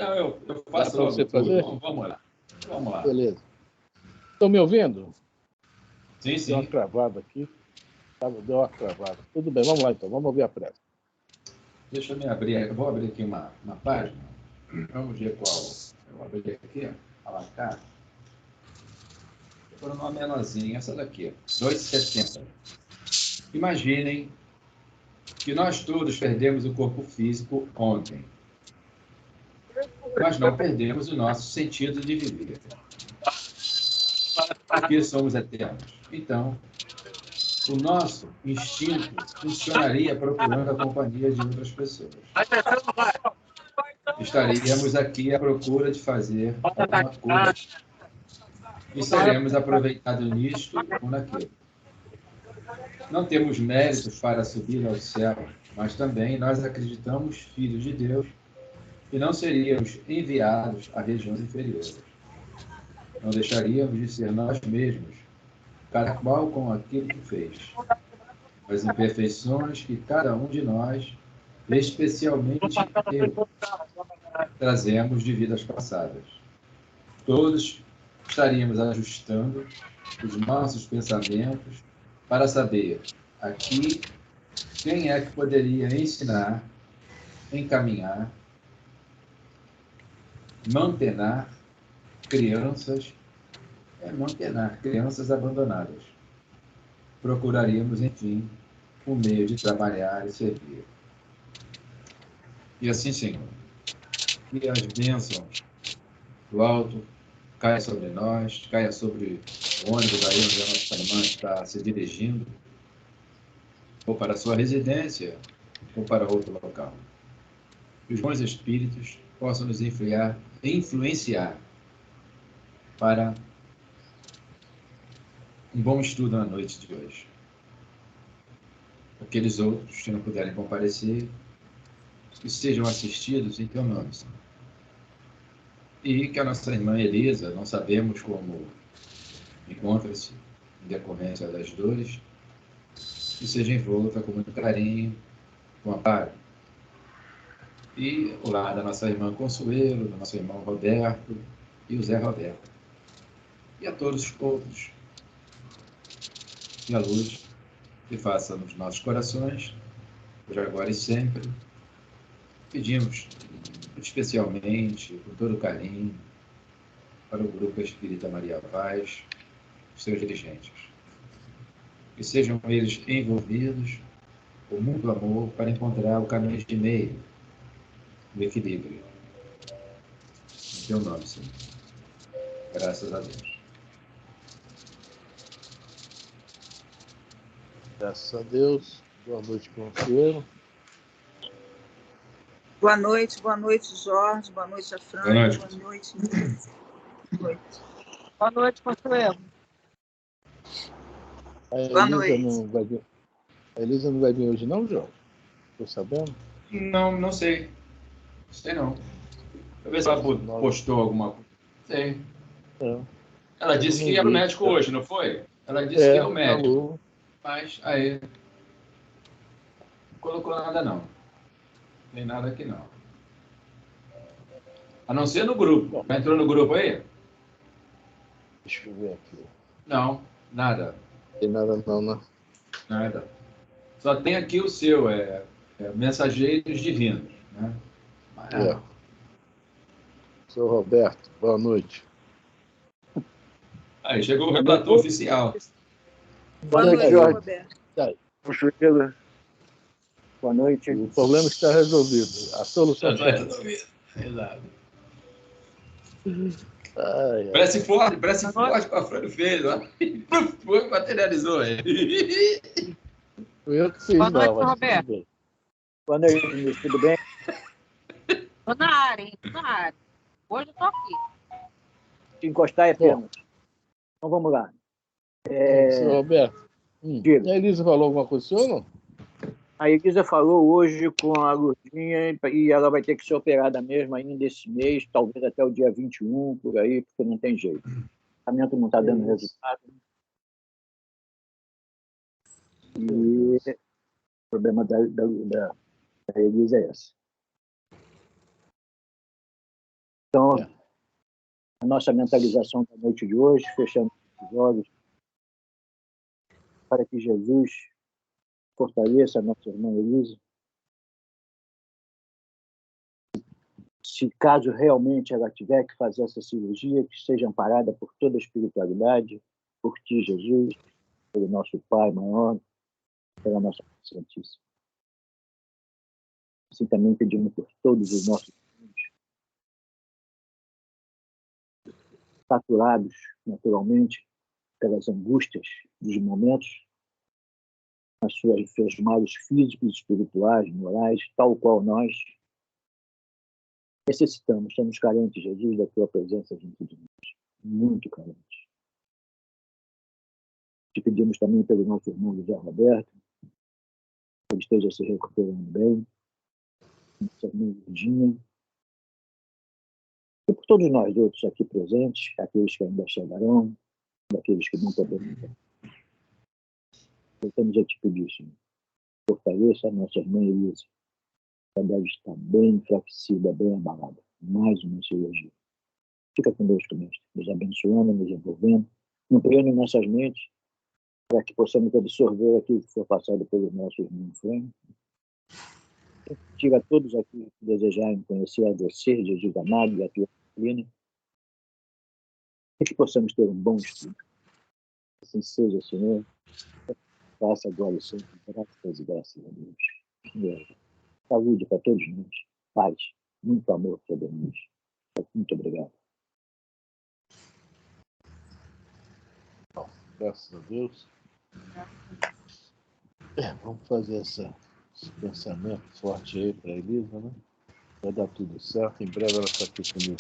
Não, eu Dá faço para você logo tudo. fazer? Vamos lá. Vamos lá. Beleza. Estão me ouvindo? Sim, Deu uma sim. travada aqui. Deu uma travada. Tudo bem, vamos lá então. Vamos ouvir a prece. Deixa eu me abrir. Eu vou abrir aqui uma página. Vamos ver qual. Eu vou abrir aqui. Alacar. Vou pôr uma menorzinha. Essa daqui. 2,70. Imaginem que nós todos perdemos o corpo físico ontem. Mas não perdemos o nosso sentido de viver. Porque somos eternos. Então, o nosso instinto funcionaria procurando a companhia de outras pessoas. Estaríamos aqui à procura de fazer alguma coisa. E seremos aproveitados nisto ou naquilo. Não temos méritos para subir ao céu, mas também nós acreditamos filhos de Deus e não seríamos enviados a regiões inferiores. Não deixaríamos de ser nós mesmos, cada qual com aquilo que fez. As imperfeições que cada um de nós, especialmente eu, trazemos de vidas passadas. Todos estaríamos ajustando os nossos pensamentos para saber aqui quem é que poderia ensinar, encaminhar, mantenar crianças abandonadas. Procuraríamos, enfim, o meio de trabalhar e servir. E assim, Senhor, que as bênçãos do alto caia sobre nós, caia sobre o ônibus aí onde a nossa irmã está se dirigindo, ou para a sua residência, ou para outro local. Que os bons espíritos possam nos influenciar para um bom estudo na noite de hoje. Aqueles outros que não puderem comparecer, que sejam assistidos em teu nome, Senhor. E que a nossa irmã Elisa, não sabemos como encontra-se em decorrência das dores, que seja envolta com muito carinho, com amparo. E o lar da nossa irmã Consuelo, do nosso irmão Roberto e o Zé Roberto. E a todos os outros. E a luz que faça nos nossos corações, por agora e sempre. Pedimos especialmente, com todo carinho, para o Grupo Espírita Maria Paz, os seus dirigentes. Que sejam eles envolvidos com muito amor para encontrar o caminho de meio, do equilíbrio. Em teu nome, Senhor. Graças a Deus. Graças a Deus. Boa noite, Consuelo. Boa noite, Jorge. Boa noite, Afrânio. Boa noite. Boa noite, Inês. Boa noite. Boa noite, Consuelo. Boa noite. A Elisa não vai vir hoje não, Jorge? Estou sabendo? Não sei. Sei não. Deixa eu ver se ela postou alguma coisa. Sei. É. Ela disse que ia no médico hoje, não foi? Ela disse que ia no médico. Falou. Mas aí não colocou nada não. Tem nada aqui não. A não ser no grupo. Já entrou no grupo aí? Deixa eu ver aqui. Não, nada. Não tem nada não, né? Nada. Só tem aqui o seu, Mensageiros Divinos. Né? Sou Roberto, boa noite. Aí chegou o relator oficial. Boa noite, Jorge. Roberto. Consuelo. Boa noite. O problema está resolvido. A solução Já está resolvido. Exato. Ai, ai. Prece forte para a Frânio fez. Ó. Foi, materializou ele. Foi eu que fiz, Boa noite, não, mas Roberto. tudo bem. Boa noite, Inês. Tudo bem? Tô na área, hein? Tô na área. Hoje eu tô aqui. Se encostar é pena. Então vamos lá. Senhor Roberto, Diga. a Elisa falou alguma coisa, senhor, não? A Elisa falou hoje com a Lurdinha e ela vai ter que ser operada mesmo ainda esse mês, talvez até o dia 21, por aí, porque não tem jeito. O tratamento não está dando resultado. E o problema da Elisa é esse. nossa mentalização da noite de hoje, fechando os olhos, para que Jesus fortaleça a nossa irmã Elisa. Se caso realmente ela tiver que fazer essa cirurgia, que seja amparada por toda a espiritualidade, por ti, Jesus, pelo nosso Pai maior, pela nossa Mãe Santíssima. Assim também pedimos por todos os nossos filhos, saturados, naturalmente, pelas angústias dos momentos, nas seus males físicos, espirituais, morais, tal qual nós necessitamos. Estamos carentes, Jesus, da tua presença junto de nós. Muito carentes. Te pedimos também pelo nosso irmão José Roberto, que ele esteja se recuperando bem, nossa irmã Virgínia, e por todos nós outros aqui presentes, aqueles que ainda chegarão, daqueles que não poderão. Voltamos a te pedir, Senhor, fortaleça a nossa irmã Elisa. Ela deve estar bem enfraquecida, bem abalada. Mais uma cirurgia. Fica conosco, mestre, nos abençoando, nos envolvendo, ampliando em nossas mentes, para que possamos absorver aquilo que foi passado pelo nosso irmão Frank. Tira todos aqui que desejarem conhecer a você, Jesus amado, e a tua doutrina, e que possamos ter um bom estudo. Assim seja, Senhor. Faça agora, Senhor, graças e graças a Deus. Saúde para todos nós. Paz. Muito amor sobre nós. Muito obrigado. Bom, graças a Deus. Vamos fazer esse pensamento forte aí para a Elisa, né? Vai dar tudo certo. Em breve ela está aqui comigo.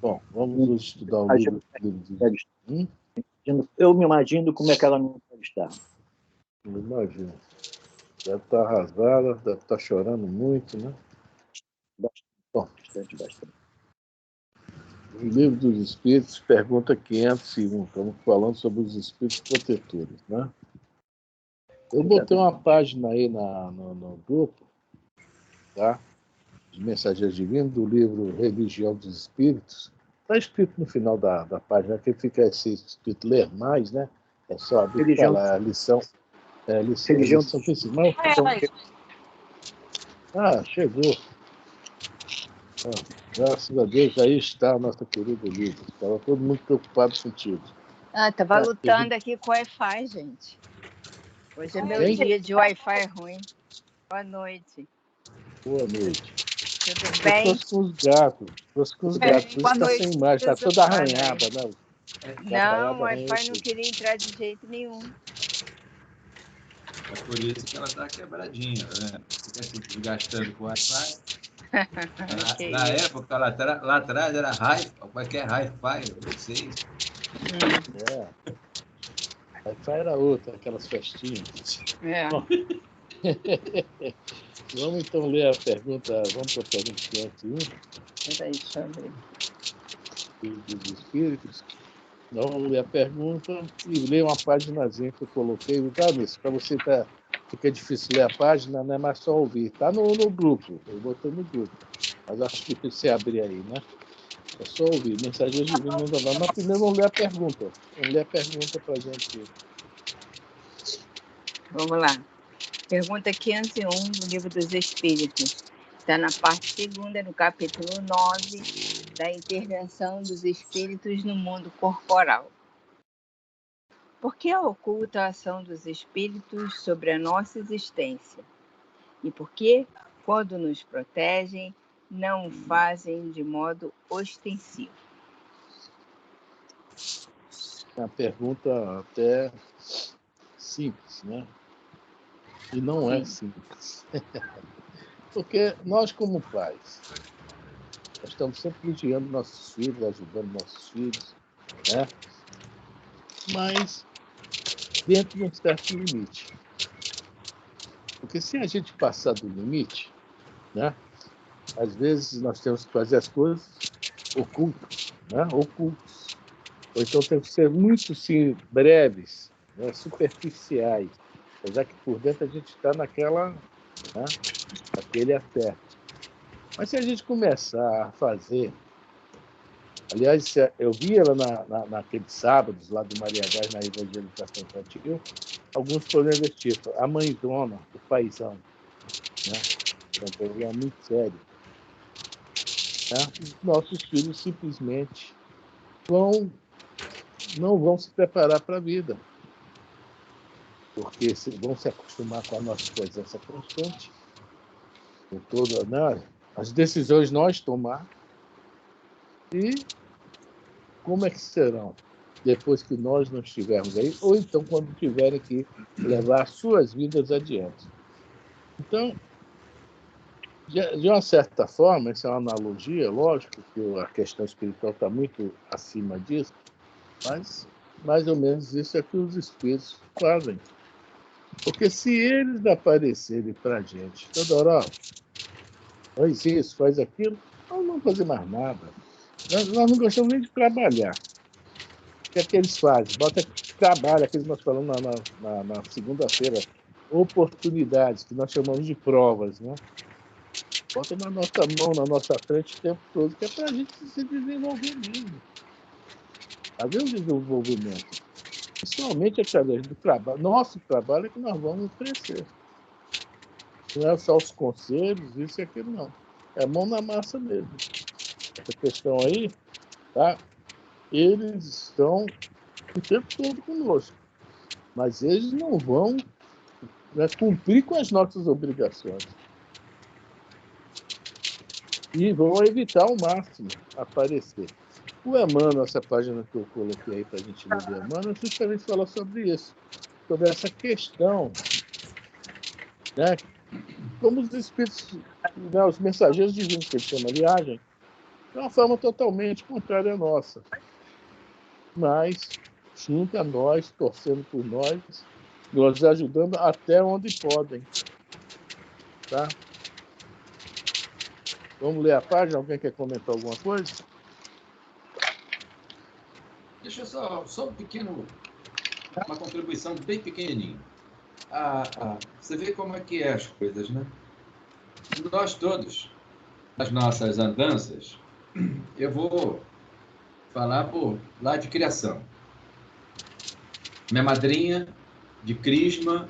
Bom, vamos hoje estudar o livro. Eu me imagino como é que ela não pode estar. Não imagino. Deve estar arrasada, deve estar chorando muito, né? Bom, Bastante. o livro dos Espíritos, pergunta 501. Estamos falando sobre os Espíritos protetores, né? Eu botei uma página aí no grupo, tá? De Mensageiros Divinos, do livro Religião dos Espíritos. Está escrito no final da página, que fica esse escrito ler mais, né? É só abrir Religião. a lição. Religião principal. Chegou. Graças a Deus, aí está a nossa querida Elisa. Estava todo mundo preocupado contigo. Estava lutando aqui com o Wi-Fi, gente. Hoje é meu dia de Wi-Fi ruim. Boa noite. Boa noite. Tudo bem? Trouxe com os gatos. Por isso está sem imagem, está toda arranhada, né? Não, o Wi-Fi não queria entrar de jeito nenhum. É por isso que ela está quebradinha, né? Fica se desgastando com o Wi-Fi. Na época, lá atrás, era Hi-Fi. Como é que é Hi-Fi? Eu não sei. Wi-Fi era outra, aquelas festinhas. Bom, vamos então ler a pergunta. Vamos para a pergunta 501. Peraí, deixa eu ver. Dos Espíritos. Então, vamos ler a pergunta e ler uma paginazinha que eu coloquei. Tá, nisso, para você fica difícil ler a página, não é mais só ouvir. Está no grupo, eu botei no grupo. Mas acho que você abrir aí, né? É só ouvir. Mensagem divina não dá. Mas primeiro vamos ler a pergunta. Vamos ler a pergunta para a gente. Vamos lá. Pergunta 501 do Livro dos Espíritos. Está na parte 2ª, no capítulo 9, da intervenção dos espíritos no mundo corporal. Por que oculta a ação dos espíritos sobre a nossa existência? E por que, quando nos protegem, não o fazem de modo ostensivo? É uma pergunta até simples, né? E não é simples. Porque nós, como pais, nós estamos sempre vigiando nossos filhos, ajudando nossos filhos, né? Mas dentro de um certo limite. Porque se a gente passar do limite, né? Às vezes nós temos que fazer as coisas ocultas, né? Ocultos. Ou então temos que ser muito sim, breves, né? Superficiais. Apesar que por dentro a gente está naquela, né? Aquele acerto. Mas se a gente começar a fazer Aliás, eu vi ela naqueles sábados lá do Maria Gás, na evangelização infantil, alguns problemas desse tipo. A mãezona, o paizão, né? É um problema muito sério. Né? Os nossos filhos simplesmente não vão se preparar para a vida, porque vão se acostumar com a nossa presença constante, com todas, né, as decisões nós tomar, e como é que serão depois que nós não estivermos aí, ou então quando tiverem que levar suas vidas adiante. Então, de uma certa forma, essa é uma analogia, lógico que a questão espiritual está muito acima disso, mas mais ou menos isso é que os espíritos fazem. Porque se eles aparecerem para a gente toda hora, faz isso, faz aquilo, nós não vamos fazer mais nada. Nós não gostamos nem de trabalhar. O que é que eles fazem? Bota trabalho, aquilo que nós falamos na segunda-feira, oportunidades, que nós chamamos de provas, né? Bota na nossa mão, na nossa frente o tempo todo, que é para a gente se desenvolver mesmo. Fazer o desenvolvimento. Principalmente através do trabalho. Nosso trabalho é que nós vamos crescer. Não é só os conselhos, isso e aquilo, não. É mão na massa mesmo. Essa questão aí, tá? Eles estão o tempo todo conosco. Mas eles não vão, né, cumprir com as nossas obrigações. E vão evitar ao máximo aparecer. O Emmanuel, essa página que eu coloquei aí para a gente ler do Emmanuel, justamente fala sobre isso, sobre essa questão, né? Como os espíritos, né, os mensageiros divinos que ele chama de agem, de uma forma totalmente contrária à nossa. Mas, junto a nós, torcendo por nós, nos ajudando até onde podem. Tá? Vamos ler a página? Alguém quer comentar alguma coisa? Deixa eu só uma contribuição bem pequenininha. Você vê como é que é as coisas, né? Nós todos, nas nossas andanças, eu vou falar por lá de criação. Minha madrinha de crisma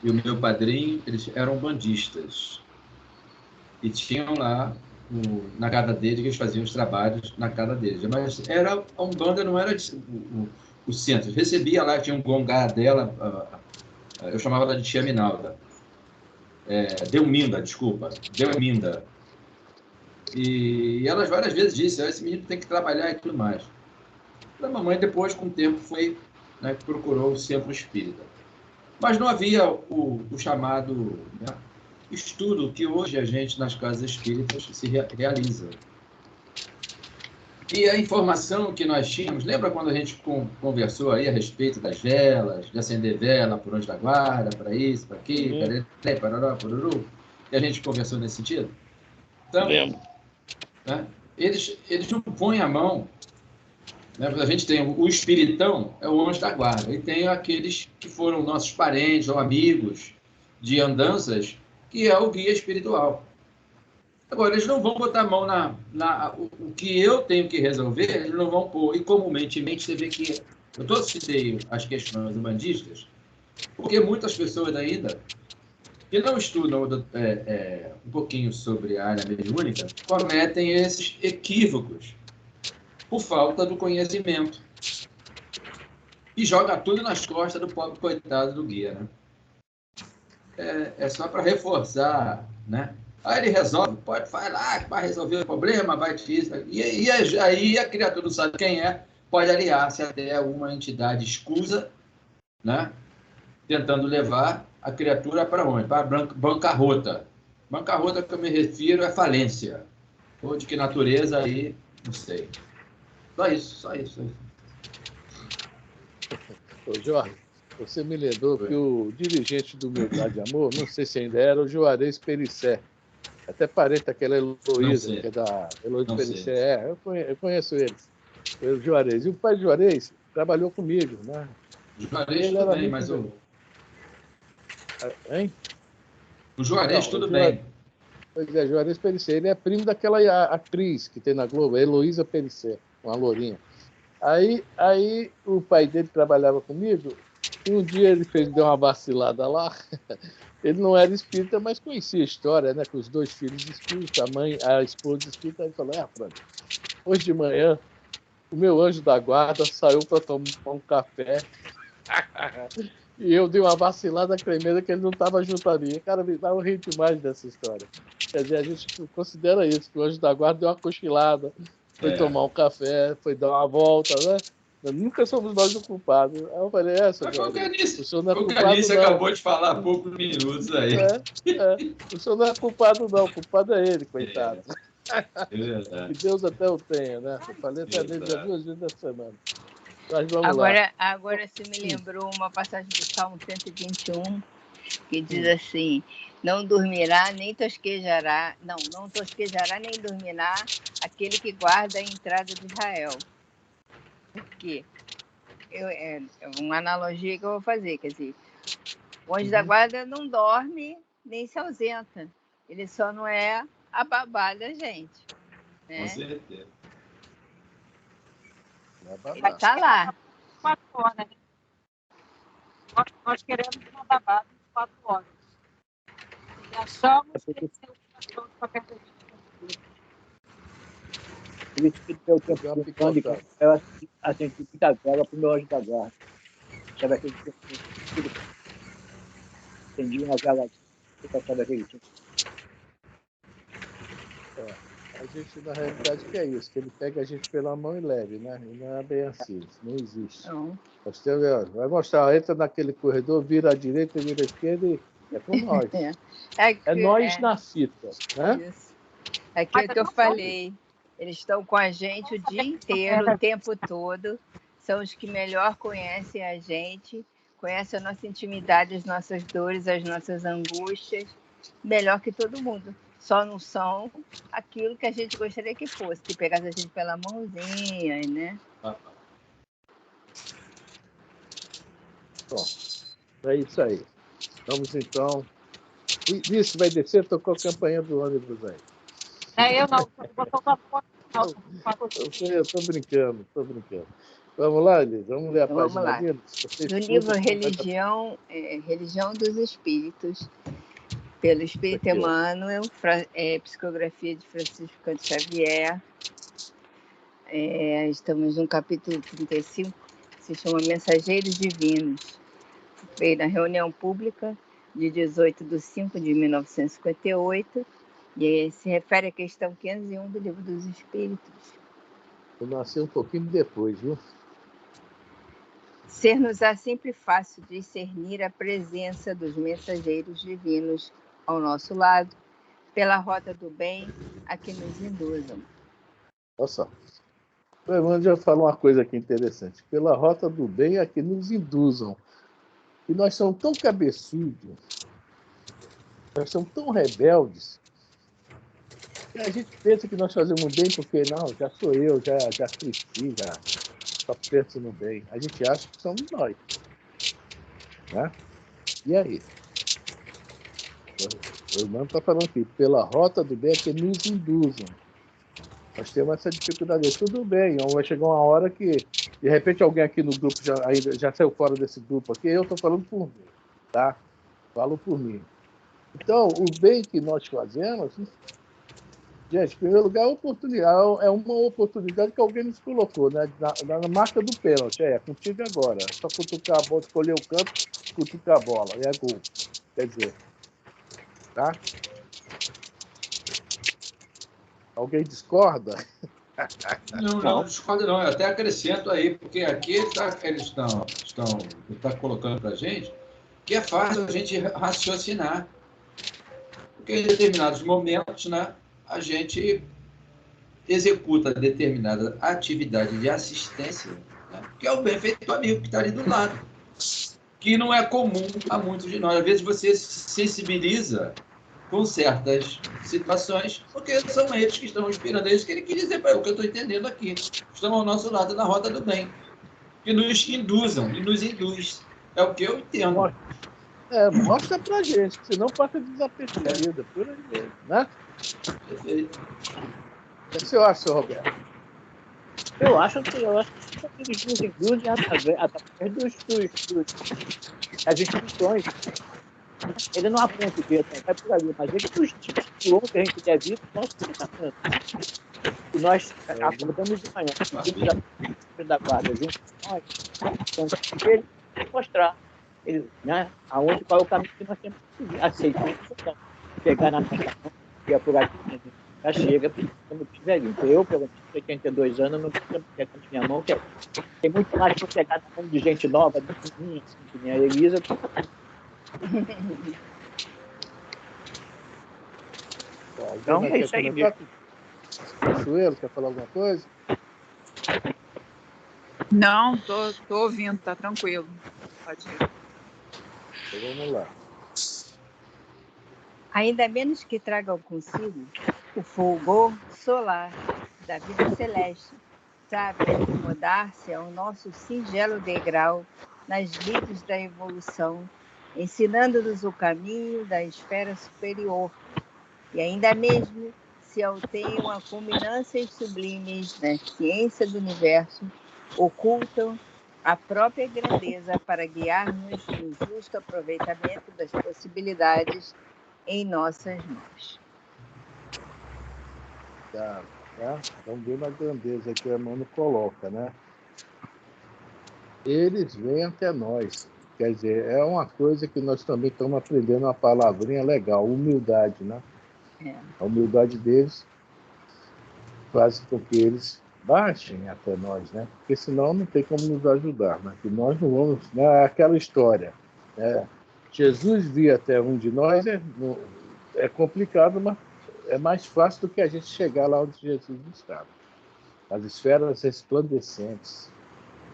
e o meu padrinho, eles eram bandistas. E tinham lá, na casa deles, que eles faziam os trabalhos na casa deles. Mas a Umbanda não era o centro. Recebia lá, tinha um gongá dela, eu chamava ela de Tia Minalda. Delminda, desculpa. Delminda. E elas várias vezes disseram, esse menino tem que trabalhar e tudo mais. A mamãe depois, com o tempo, foi, né, procurou o centro espírita. Mas não havia o chamado, né, estudo que hoje a gente, nas casas espíritas, se realiza. E a informação que nós tínhamos, lembra quando a gente conversou aí a respeito das velas, de acender vela por onde da guarda, para isso, para aquilo, parará, poruru, e a gente conversou nesse sentido? Então, né, eles não põem a mão, né, a gente tem o espiritão, é o anjo da guarda, e tem aqueles que foram nossos parentes ou amigos de andanças, que é o guia espiritual. Agora, eles não vão botar a mão o que eu tenho que resolver, eles não vão pôr. E comumente você vê que eu citei as questões umbandistas, porque muitas pessoas ainda que não estudam um pouquinho sobre a área mediúnica cometem esses equívocos por falta do conhecimento e joga tudo nas costas do pobre coitado do guia, né? É só para reforçar, né? Aí ele resolve, vai lá, vai resolver o problema, vai te isso. E aí a criatura não sabe quem é, pode aliar-se até uma entidade escusa, né? Tentando levar a criatura para onde? Para a bancarrota. Bancarrota que eu me refiro é falência. Ou de que natureza aí, não sei. Só isso. Ô, Jorge, você me lembrou que o dirigente do Humildade e Amor, não sei se ainda era, o Juarez Perissé. Até parente daquela Heloísa, que é da Heloísa Perissé. Eu conheço ele. O Juarez. E o pai de Juarez trabalhou comigo, né? Juarez tudo bem, mas Hein? O Juarez tudo bem. Pois é, Juarez Perissé. Ele é primo daquela atriz que tem na Globo, Heloísa Perissé. uma lourinha. Aí o pai dele trabalhava comigo, e um dia ele deu uma vacilada lá. Ele não era espírita, mas conhecia a história, né? Com os 2 filhos espíritas, a esposa espírita. Ele falou: Fran, hoje de manhã, o meu anjo da guarda saiu para tomar um café. E eu dei uma vacilada tremenda que ele não estava junto a mim. Cara, me dá um rir demais dessa história. Quer dizer, a gente considera isso, que o anjo da guarda deu uma cochilada, foi tomar um café, foi dar uma volta, né? Nunca somos nós o culpado. Aí eu falei, Mas o senhor não é culpado, Canice não. acabou de falar há poucos minutos aí. O senhor não é culpado, não. O culpado é ele, coitado. É verdade. Que Deus até o tenha, né? Eu falei até dele já 2 vezes na semana. Mas vamos lá. Agora você me lembrou uma passagem do Salmo 121, que diz assim: não dormirá, nem tosquejará, não tosquejará, nem dormirá aquele que guarda a entrada de Israel. Por quê? É uma analogia que eu vou fazer, quer dizer, o anjo da guarda não dorme nem se ausenta, ele só não é a babá da gente, né? Com certeza. Ele está lá. 4 horas, né? Nós queremos uma babá de 4 horas. E achamos que esse é o coração de qualquer coisa. Por isso que eu tenho preocupação de que ela acende muita vela para o meu anjo da guarda. Sabe aquele que acendia uma vela, sabe aquele tipo? A gente, na realidade, que é isso, que ele pega a gente pela mão e leve, né? E não é bem assim, isso não existe. Não. Você vai mostrar, entra naquele corredor, vira à direita, vira à esquerda e é com nós. É nós na fita, né? Isso. Aquilo que eu falei, eles estão com a gente o dia inteiro, o tempo todo, são os que melhor conhecem a gente, conhecem a nossa intimidade, as nossas dores, as nossas angústias, melhor que todo mundo. Só não são aquilo que a gente gostaria que fosse, que pegasse a gente pela mãozinha, né? Bom, é isso aí. Vamos então. Isso vai descer, tocou a campanha do ônibus aí. Eu não, botou uma foto. Eu estou brincando. Vamos lá, Elisa, vamos ler a Vamos página lá. dele? Do livro Religião dos Espíritos, pelo Espírito Aqui, Emmanuel, psicografia de Francisco Canto Xavier. Estamos no capítulo 35, que se chama Mensageiros Divinos. Veio na reunião pública de 18/5/1958 e se refere à questão 501 do Livro dos Espíritos. Eu nasci um pouquinho depois, viu? Ser-nos-á sempre fácil discernir a presença dos mensageiros divinos ao nosso lado, pela rota do bem a que nos induzam. Olha só. O Emmanuel já falou uma coisa aqui interessante. Pela rota do bem a que nos induzam. E nós somos tão cabeçudos, nós somos tão rebeldes, que a gente pensa que nós fazemos bem porque, não, já sou eu, já cresci, já só penso no bem. A gente acha que somos nós. Né? E aí? O irmão está falando aqui, pela rota do bem é que nos induzam. Nós temos essa dificuldade. Tudo bem, vai chegar uma hora que, de repente, alguém aqui no grupo já saiu fora desse grupo aqui, eu estou falando por mim, tá? Falo por mim. Então, o bem que nós fazemos, gente, em primeiro lugar, é uma oportunidade que alguém nos colocou, né? Na marca do pênalti. Contigo agora. Só cutucar a bola, escolher o canto, cutucar a bola. É gol. Quer dizer, tá? Alguém discorda? Não discordo não. Eu até acrescento aí, porque aqui eles estão colocando para a gente que é fácil a gente raciocinar. Porque em determinados momentos, né, a gente executa determinada atividade de assistência, né, que é o benfeitor amigo que está ali do lado, que não é comum a muitos de nós. Às vezes você se sensibiliza com certas situações, porque são eles que estão inspirando, é isso que ele quer dizer para o que eu estou entendendo aqui. Estão ao nosso lado na rota do bem, que nos induzam e nos induz. É o que eu entendo. Mostra pra gente, senão passa desapercebida, por aí mesmo, né? Perfeito. O que você acha, Roberto? Eu acho que eles nos induzem através das instituições. Ele não aponta o dedo, não vai por ali, mas ele nos diz por onde a gente deve ir no nosso pensamento. E nós acordamos de manhã, da guarda junto com nós, então ele mostrar aonde, qual é o caminho que nós temos que seguir. Aceitamos então, pegar na nossa mão, e é por aqui mesmo. Já chega, ficando velhinho. Eu, pelo menos, 82 anos, não estou pegando minha mão, que tem muito mais para pegar na mão de gente nova, assim, que nem a Elisa. Então, é isso aí mesmo. Cachoeiro, quer falar alguma coisa? Não, tô ouvindo, tá tranquilo. Pode ir. Então vamos lá. Ainda menos que tragam consigo o fulgor solar da vida celeste, sabe acomodar-se ao nosso singelo degrau nas lides da evolução, ensinando-nos o caminho da esfera superior, e ainda mesmo se alteiam a culminâncias sublimes da ciência do universo, ocultam a própria grandeza para guiar-nos no justo aproveitamento das possibilidades em nossas mãos. Tá. Vamos ver a grandeza que o Emmanuel coloca, né? Eles vêm até nós. Quer dizer, é uma coisa que nós também estamos aprendendo uma palavrinha legal, humildade, né? A humildade deles faz com que eles baixem até nós, né? Porque senão não tem como nos ajudar, né? Que nós não vamos... Né? Aquela história, né? Jesus vir até um de nós é complicado, mas é mais fácil do que a gente chegar lá onde Jesus estava. As esferas resplandecentes,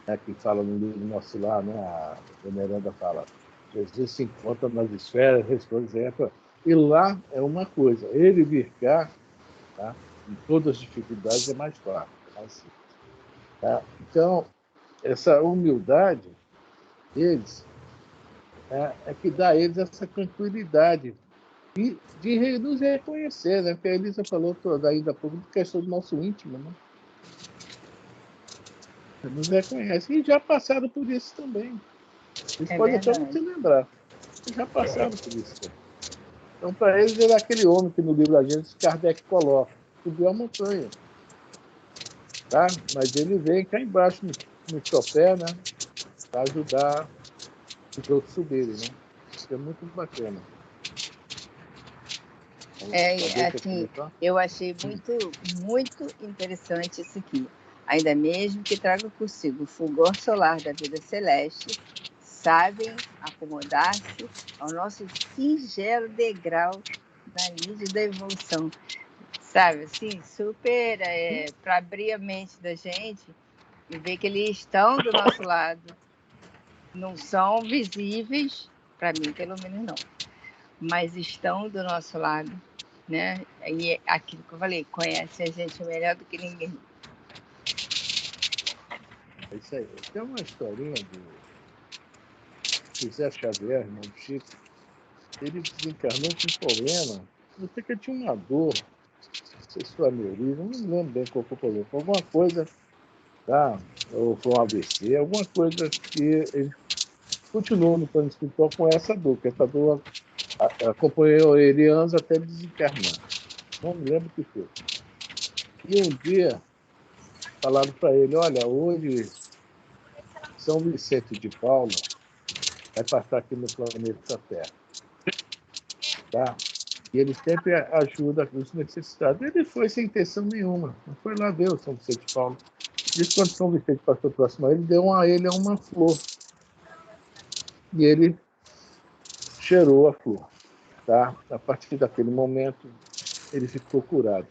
né, que fala no livro nosso lá, né, a Veneranda fala, Jesus se encontra nas esferas resplandecentes, e lá é uma coisa, ele vir cá, tá, em todas as dificuldades é mais fácil, mais simples, tá? Então, essa humildade deles é que dá a eles essa tranquilidade de nos reconhecer, né? Porque a Elisa falou ainda há pouco de questão do nosso íntimo, né? Nos reconhece. E já passaram por isso também. Eles podem até não se lembrar. Já passaram por isso também. Então, para eles, ele é aquele homem que no livro da gente Kardec coloca. Subiu a montanha. Tá? Mas ele vem cá embaixo no chopé, né? Para ajudar os outros subirem, né? Isso é muito bacana. Assim, eu achei muito interessante isso aqui. Ainda mesmo que traga consigo o fulgor solar da vida celeste, sabem acomodar-se ao nosso singelo degrau na lide da evolução. Sabe, assim, super para abrir a mente da gente e ver que eles estão do nosso lado. Não são visíveis, para mim, pelo menos não, mas estão do nosso lado, né? E é aquilo que eu falei, conhece a gente melhor do que ninguém. É isso aí. Tem uma historinha do José Xavier, irmão do Chico. Ele desencarnou com um problema. Eu sei que ele tinha uma dor, não sei se foi aneurisma, não me lembro bem qual foi o problema. Alguma coisa, tá? Ou foi um AVC, alguma coisa que ele continuou no plano espiritual com essa dor, que essa dor acompanhou ele anos até ele desencarnar. Não me lembro o que foi. E um dia falaram para ele, olha, hoje São Vicente de Paulo vai passar aqui no planeta Terra. Tá? E ele sempre ajuda os necessitados. Ele foi sem intenção nenhuma. Não foi lá ver o São Vicente de Paulo. Diz que quando São Vicente passou próximo a ele, deu a ele uma flor. E ele cheirou a flor. Tá? A partir daquele momento, ele ficou curado.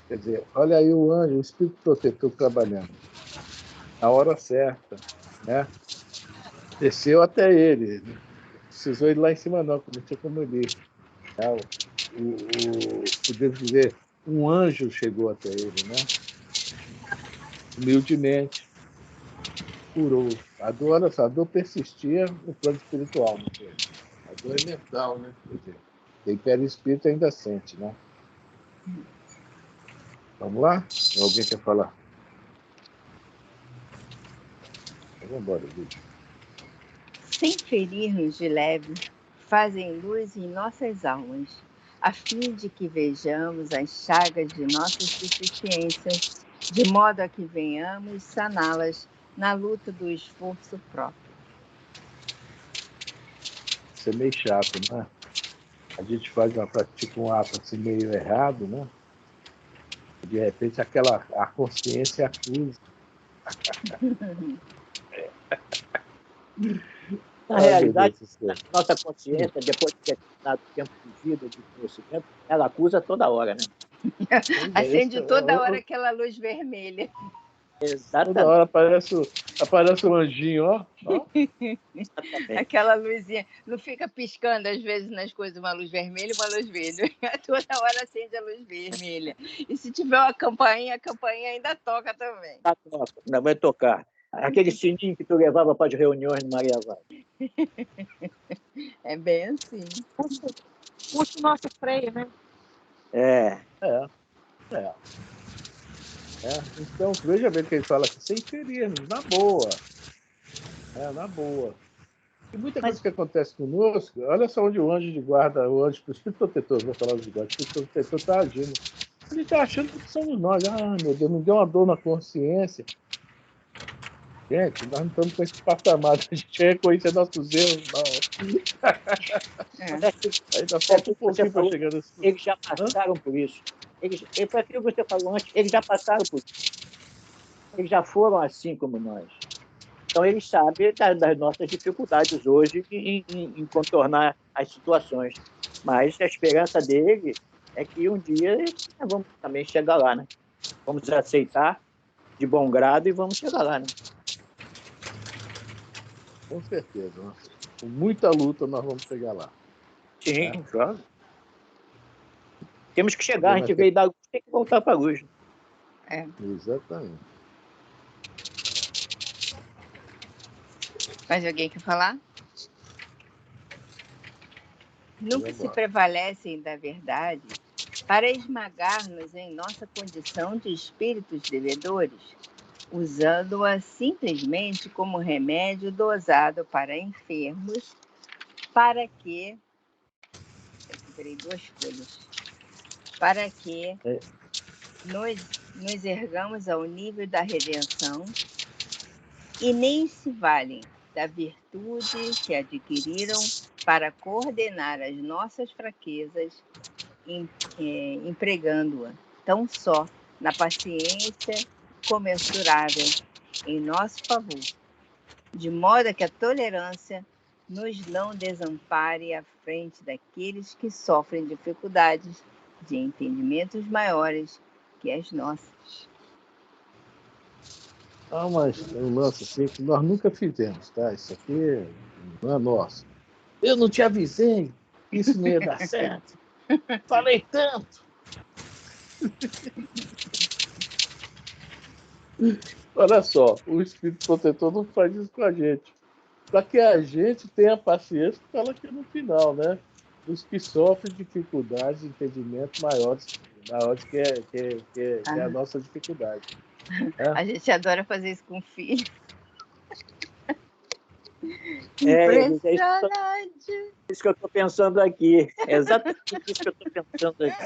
Quer dizer, olha aí o anjo, o espírito protetor trabalhando. Na hora certa, né? Desceu até ele. Não precisou ir lá em cima não, porque não tinha como ele ir. Podemos dizer, um anjo chegou até ele, né? Humildemente, curou. A dor persistia no plano espiritual, né? A dor é mental, né? Quer dizer, tem perispírito ainda sente, né? Vamos lá? Alguém quer falar? Vamos embora, Lúcia. Sem ferir-nos de leve, fazem luz em nossas almas, a fim de que vejamos as chagas de nossas deficiências, de modo a que venhamos saná-las na luta do esforço próprio. Isso é meio chato, né? A gente pratica um ato assim meio errado, né? De repente a consciência acusa. Na realidade, a nossa consciência, depois de ter dado tempo de vida, de conhecimento, ela acusa toda hora, né? Acende toda hora aquela luz vermelha. Exatamente. Toda hora aparece um anjinho, ó. Aquela luzinha. Não fica piscando, às vezes, nas coisas, uma luz vermelha e uma luz verde. Toda hora acende a luz vermelha. E se tiver uma campainha, a campainha ainda toca também. Ainda vai tocar. Aquele sininho que tu levava para as reuniões no Maria Vai. É bem assim. Puxa o nosso freio, né? Então, veja bem que ele fala aqui, sem ferir-nos, na boa. Na boa. E muita coisa que acontece conosco, olha só onde o anjo de guarda, o espírito protetor, vou falar de guarda, o espírito protetor está agindo. Ele está achando que somos nós. Meu Deus, me deu uma dor na consciência. Gente, nós não estamos com esse patamar, a gente reconhecer nossos erros, não. Ainda falta um pouquinho para chegar nesse... Eles já passaram por isso. Foi aquilo que você falou antes, eles já passaram por isso. Eles já foram assim como nós. Então, eles sabem das nossas dificuldades hoje em contornar as situações. Mas a esperança dele é que um dia nós vamos também chegar lá, né? Vamos aceitar de bom grado e vamos chegar lá, né? Com certeza. Né? Com muita luta, nós vamos chegar lá. Sim, claro. Temos que chegar, a gente veio da luz, tem que voltar para a luz. Exatamente. Mais alguém quer falar? Nunca se prevalecem da verdade para esmagar-nos em nossa condição de espíritos devedores, usando-a simplesmente como remédio dosado para enfermos, para que... Separei 2 folhas. Para que nos ergamos ao nível da redenção e nem se valem da virtude que adquiriram para coordenar as nossas fraquezas, empregando-a tão só na paciência comensurável em nosso favor, de modo que a tolerância nos não desampare à frente daqueles que sofrem dificuldades de entendimentos maiores que as nossas. Mas um lance assim que nós nunca fizemos, tá? Isso aqui não é nosso. Eu não te avisei que isso não ia dar certo. Falei tanto. Olha só, o espírito protetor não faz isso com a gente. Para que a gente tenha paciência, fala aqui no final, né? Os que sofrem dificuldades, entendimento maiores que a nossa dificuldade. A gente adora fazer isso com o filho. Impressionante. É isso que eu estou pensando aqui. É exatamente isso que eu estou pensando aqui.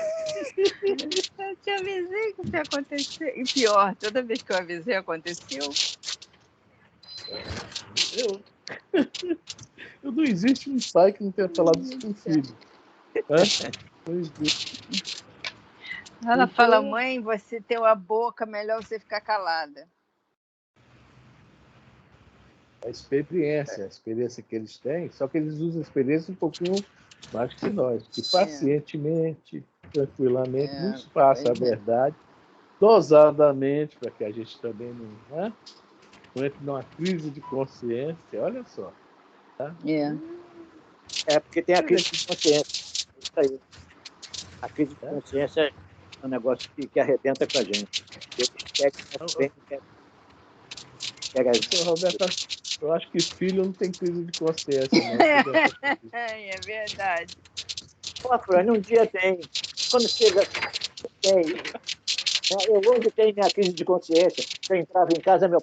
Eu te avisei que isso ia acontecer. E pior, toda vez que eu avisei, aconteceu. Não existe um pai que não tenha falado isso com o filho. Não existe. Ela fala, mãe, você tem uma boca, melhor você ficar calada. A experiência que eles têm, só que eles usam a experiência um pouquinho mais que nós, que pacientemente, tranquilamente, nos passa a verdade, dosadamente, para que a gente também não entre numa crise de consciência, olha só. Tá? Porque tem a crise de consciência. Isso aí. A crise de consciência é um negócio que arrebenta com a gente. Roberto, eu acho que filho não tem crise de consciência. Não. É verdade. Pô, Fran, um dia tem. Quando chega, tem. Eu hoje tenho minha crise de consciência. Eu entrava em casa, meu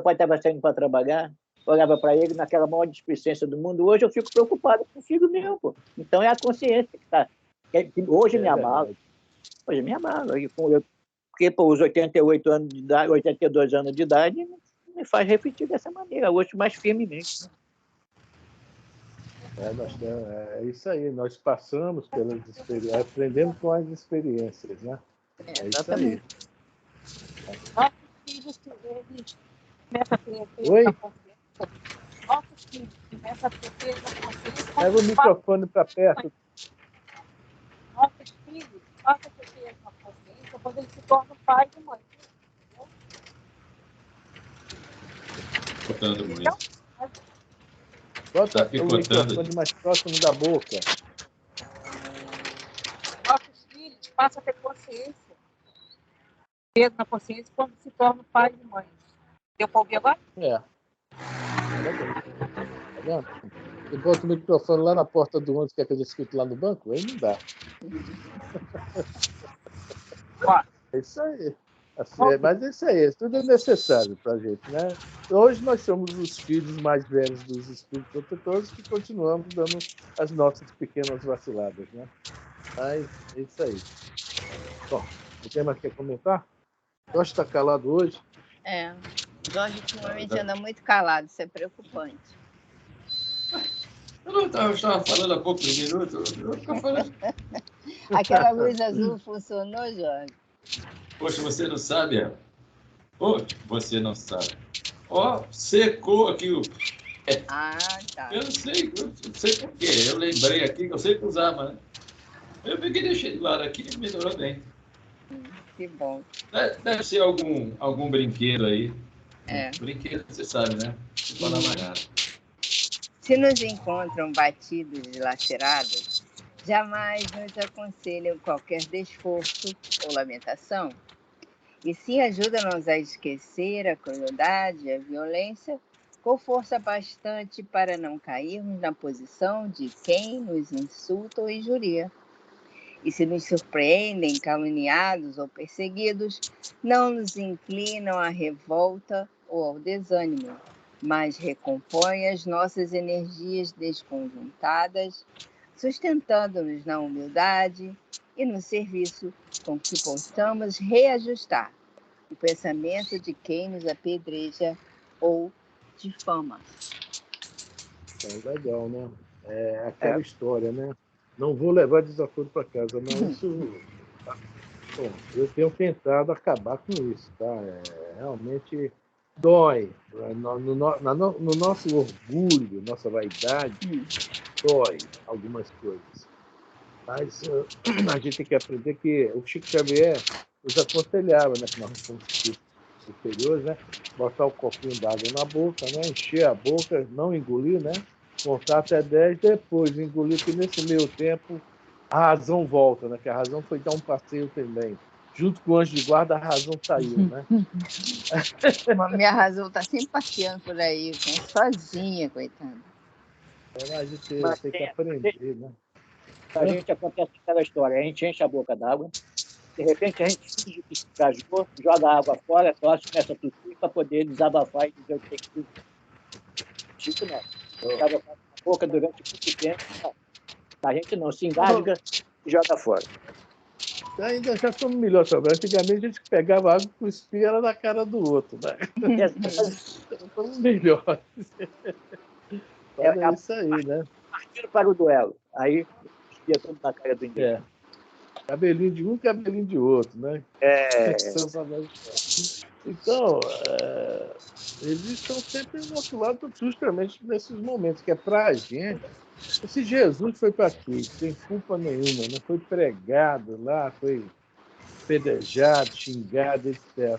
pai estava saindo para trabalhar, olhava para ele naquela maior displicência do mundo. Hoje eu fico preocupado com o filho meu, pô. Então é a consciência que está. Hoje me abala. Hoje me abala. Porque, pô, os 88 anos de idade, 82 anos de idade, me faz refletir dessa maneira, hoje mais firmemente. É isso aí, nós passamos pelas experiências, aprendemos com as experiências, né? É isso aí. Nossos filhos, eles começam a ter Oi? da consciência. Nossos filhos começam a ter da consciência. Leva o microfone para perto. Nossos filhos passam a ter da consciência quando eles se tornam pais e mães. Cortando muito. Bota Tá o microfone mais próximo da boca. Nossos filhos passam a ter consciência. Peso na consciência quando se tornam pais e mães. Deu para ouvir agora? Tá vendo? Eu boto o microfone lá na porta do ônibus, que é que eu escrito lá no banco, aí não dá. É isso aí. Assim, mas é isso aí, tudo é necessário para a gente, né? Hoje nós somos os filhos mais velhos dos espíritos protetores que continuamos dando as nossas pequenas vaciladas, né? Mas é isso aí. Bom, não tem mais o que comentar? Jorge está calado hoje? Jorge ultimamente anda muito calado, isso é preocupante. Eu não estava falando há poucos minutos. Eu ficava falando. Aquela luz azul funcionou, Jorge? Poxa, você não sabe? Você não sabe. Secou aqui o. Tá. Eu não sei por quê. Eu lembrei aqui que eu sempre usava, né? Eu peguei e deixei de lado aqui e melhorou bem. Que bom. Deve ser algum brinquedo aí. É. Brinquedo, você sabe, né? Fala mais nada. Se nos encontram batidos e lacerados, jamais nos aconselham qualquer desforço ou lamentação. E se ajudam-nos a esquecer a crueldade e a violência, com força bastante para não cairmos na posição de quem nos insulta ou injuria. E se nos surpreendem caluniados ou perseguidos, não nos inclinam à revolta ou ao desânimo, mas recompõem as nossas energias desconjuntadas, sustentando-nos na humildade e no serviço com que possamos reajustar o pensamento de quem nos apedreja ou difama. É legal, né? É aquela história, né? Não vou levar desaforo para casa, não. Isso. Bom, eu tenho tentado acabar com isso, tá? Realmente dói. No nosso orgulho, nossa vaidade, dói algumas coisas. Mas a gente tem que aprender que o Chico Xavier nos aconselhava, né? Que nós somos superiores, né? Botar o copinho d'água na boca, né? Encher a boca, não engolir, né? Contar até 10, depois engolir, que nesse meio tempo a razão volta, né? Que a razão foi dar um passeio também. Junto com o anjo de guarda, a razão saiu, né? A minha razão está sempre passeando por aí, sozinha, coitada. A gente tem que aprender, né? A gente acontece aquela história, a gente enche a boca d'água, de repente a gente finge que se engasgou, joga a água fora, tosse, começa a tossir para poder desabafar e dizer o que tem que dizer. Chico não. Estava com a boca durante muito tempo. A gente não se engasga e joga fora. Ainda já somos melhor, sabe? Antigamente a gente pegava água com espera na cara do outro, né? Somos melhores. É isso aí, né? Partindo para o duelo. Aí, espia tudo na cara do indígena. Cabelinho de um, cabelinho de outro, né? Então, eles estão sempre do nosso lado, justamente nesses momentos, que é para a gente. Esse Jesus foi para quê? Sem culpa nenhuma, né? Foi pregado lá, foi pedejado, xingado, etc.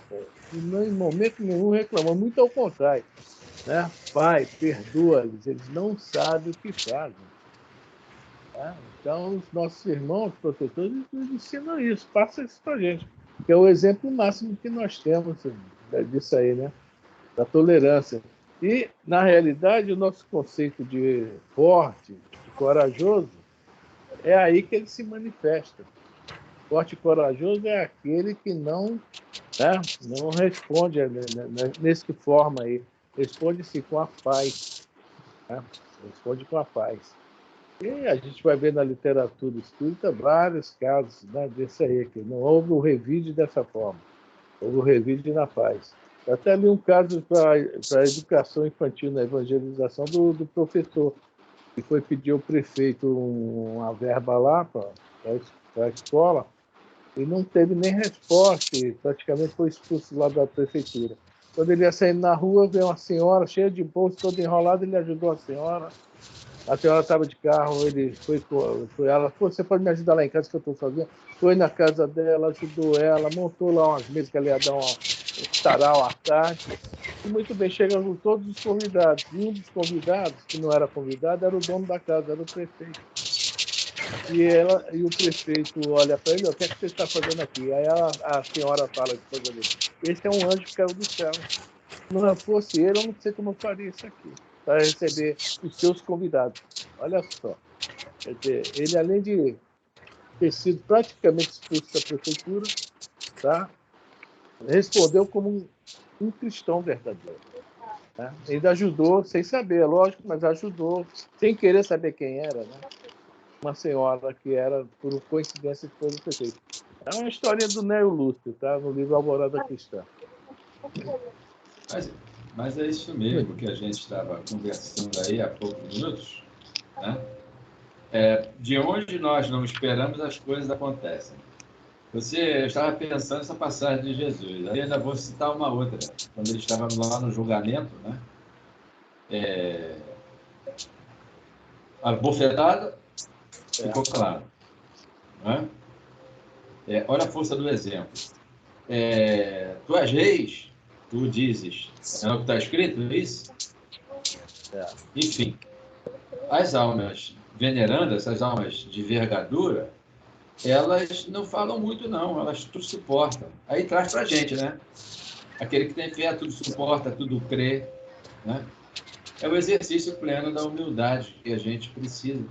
E não, em momento nenhum reclamou, muito ao contrário. Né? Pai, perdoa-lhes, eles não sabem o que fazem. Tá? Então, os nossos irmãos protetores nos ensinam isso, passa isso para a gente, que é o exemplo máximo que nós temos disso aí, né? Da tolerância. E, na realidade, o nosso conceito de forte, de corajoso, é aí que ele se manifesta. Forte e corajoso é aquele que não, né, não responde nesse forma aí. Responde-se com a paz. Né? Responde com a paz. E a gente vai ver na literatura espírita vários casos, né, desse aí, que não houve o revide dessa forma. Houve o revide na paz. Eu até li um caso para a educação infantil na evangelização do professor, que foi pedir ao prefeito uma verba lá para a escola, e não teve nem resposta, e praticamente foi expulso lá da prefeitura. Quando ele ia saindo na rua, veio uma senhora cheia de bolsa, toda enrolada, ele ajudou a senhora estava de carro, ele foi ela, você pode me ajudar lá em casa que eu estou sozinha? Foi na casa dela, ajudou ela, montou lá umas mesas que ela ia dar um sarau à tarde. E muito bem, chegam todos os convidados. E um dos convidados, que não era convidado, era o dono da casa, era o prefeito. E o prefeito olha para ele, o que é que você está fazendo aqui? Aí a senhora fala de coisa dele. Esse é um anjo que caiu do céu. Se não fosse ele, eu não sei como eu faria isso aqui, para receber os seus convidados. Olha só. Quer dizer, ele, além de ter sido praticamente expulso da prefeitura, tá? Respondeu como um cristão verdadeiro. Né? Ainda ajudou, sem saber, lógico, mas ajudou, sem querer saber quem era, né? Uma senhora que era, por coincidência, esposa do prefeito. É uma história do Neo Lúcio, tá? No livro Alvorada Cristã. Mas é isso mesmo que a gente estava conversando aí há poucos minutos, né? De onde nós não esperamos, as coisas acontecem. Eu estava pensando nessa passagem de Jesus, aí ainda vou citar uma outra, quando ele estava lá no julgamento, né? A bofetada ficou claro. Né? Olha a força do exemplo. Tu és reis, tu dizes. É o que está escrito, não é isso? Enfim, as almas venerandas, essas almas de vergadura, elas não falam muito, não. Elas tudo suportam. Aí traz para a gente, né? Aquele que tem fé, tudo suporta, tudo crê. Né? É o exercício pleno da humildade que a gente precisa.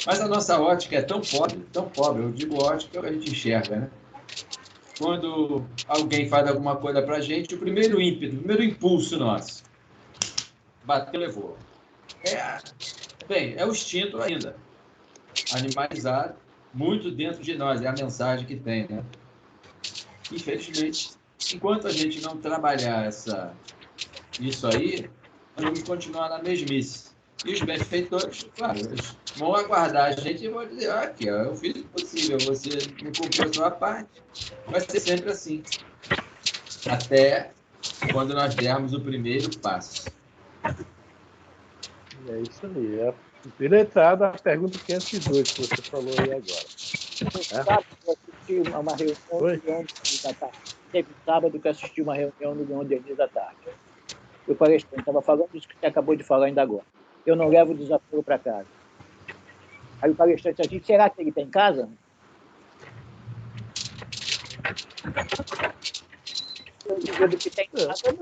Mas a nossa ótica é tão pobre. Eu digo ótica, a gente enxerga, né? Quando alguém faz alguma coisa para a gente, o primeiro ímpeto, o primeiro impulso nosso, bateu, levou. É o instinto ainda, animalizado, muito dentro de nós, é a mensagem que tem, né? Infelizmente, enquanto a gente não trabalhar isso aí, nós vamos continuar na mesmice. E os benfeitores, claro, eles vão aguardar a gente e vão dizer, aqui, ó, eu fiz o possível, você não cumpriu a sua parte. Vai ser sempre assim. Até quando nós dermos o primeiro passo. É isso aí. Penetrada a pergunta 502 que você falou aí agora. Sábado eu assisti uma reunião no Leão Diniz à tarde. Teve sábado que eu assisti uma reunião no Leão Diniz à tarde. O palestrante estava falando isso que você acabou de falar ainda agora. Eu não levo o desaforo para casa. Aí o palestrante disse, será que ele tem casa? Eu dizendo que tem casa, eu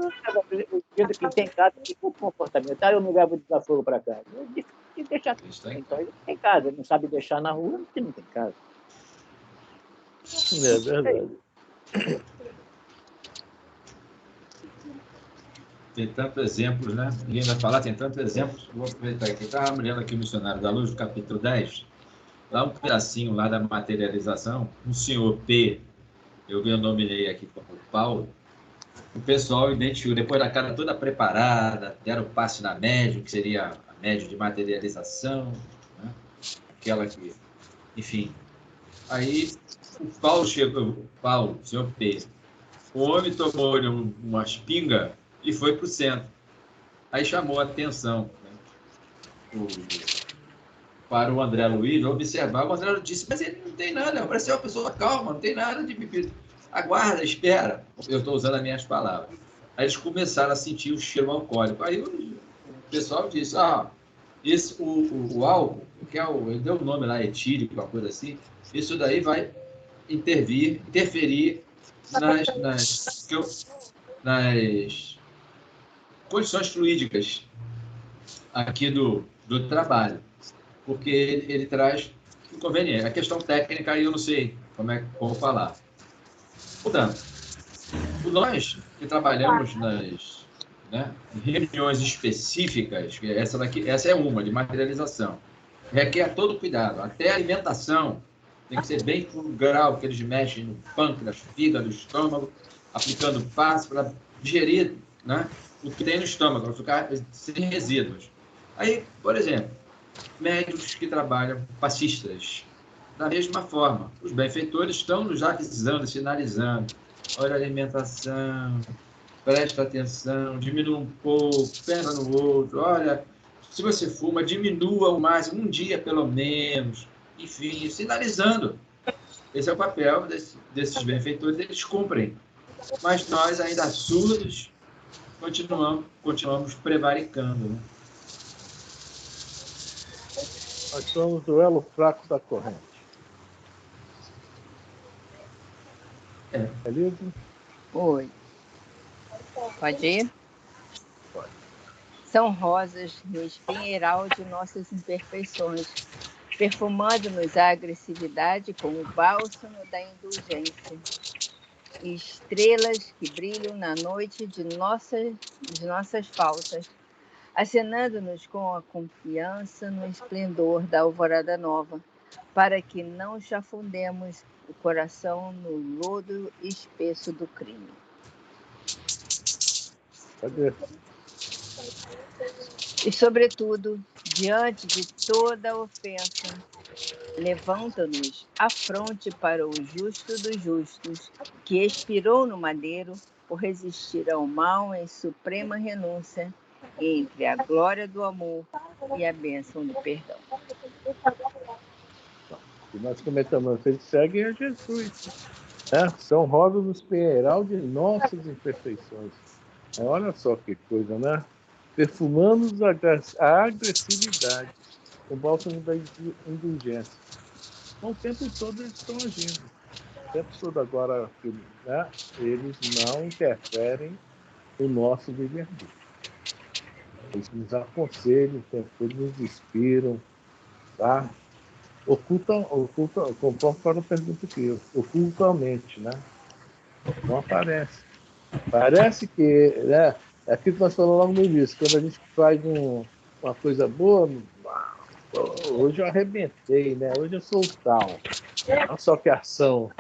dizendo que tem casa, que por comportamento, eu não levo o desaforo para casa. Eu disse que deixar. Então ele tem casa, ele não sabe deixar na rua, porque não tem casa. É verdade. Tem tantos exemplos, né? Ninguém vai falar, tem tantos exemplos. Vou aproveitar aqui. Estava olhando aqui o Missionário da Luz, do capítulo 10, lá um pedacinho lá da materialização, um senhor P, eu nomeei aqui como Paulo, o pessoal identificou, depois da cara toda preparada, deram passe na média, que seria a média de materialização, né? Aquela que, enfim. Aí o Paulo chegou, o senhor P, o homem tomou-lhe uma espinga e foi para o centro. Aí chamou a atenção, né, para o André Luiz observar. O André Luiz disse, mas ele não tem nada, parece uma pessoa calma, não tem nada de bebido. Aguarda, espera. Eu estou usando as minhas palavras. Aí eles começaram a sentir o cheiro alcoólico. Aí o pessoal disse, o álcool, que é ele deu o nome lá, etílico, uma coisa assim, isso daí vai interferir nas condições fluídicas aqui do trabalho, porque ele traz inconveniente. A questão técnica aí eu não sei como falar. Portanto, nós que trabalhamos nas reuniões específicas, essa é uma, de materialização, requer todo cuidado. Até a alimentação tem que ser bem frugal, porque eles mexem no pâncreas, fígado, estômago, aplicando passe para digerir, né, o que tem no estômago, para ficar sem resíduos. Aí, por exemplo, médicos que trabalham, passistas, da mesma forma, os benfeitores estão nos avisando, sinalizando. Olha a alimentação, presta atenção, diminua um pouco, pensa no outro. Olha, se você fuma, diminua ao máximo, um dia pelo menos. Enfim, sinalizando. Esse é o papel desses benfeitores, eles cumprem. Mas nós, ainda surdos, continuamos prevaricando. Né? Nós somos o elo fraco da corrente. É lido? Oi. Pode ir? Pode. São rosas no espinheiral de nossas imperfeições, perfumando-nos a agressividade com o bálsamo da indulgência. Estrelas que brilham na noite de nossas faltas, acenando-nos com a confiança no esplendor da alvorada nova, para que não chafundemos o coração no lodo espesso do crime. Cadê? E, sobretudo, diante de toda ofensa, levanta-nos a fronte para o justo dos justos, que expirou no madeiro por resistir ao mal em suprema renúncia entre a glória do amor e a bênção do perdão. E nós comentamos, eles seguem a Jesus. São rosas no espinheiral de nossas imperfeições. Olha só que coisa, né? Perfumando a agressividade, o bálsamo da indulgência. Então, o tempo todo eles estão agindo. O tempo todo agora, né, eles não interferem no nosso livre-arbítrio. Eles nos aconselham, o tempo todo nos inspiram, tá? Ocultam, conforme para a pergunta aqui, ocultamente, né? Não aparece. Parece que, né, é aquilo que nós falamos logo no início, quando a gente faz uma coisa boa, hoje eu arrebentei, né? Hoje eu sou o tal. Olha só que ação.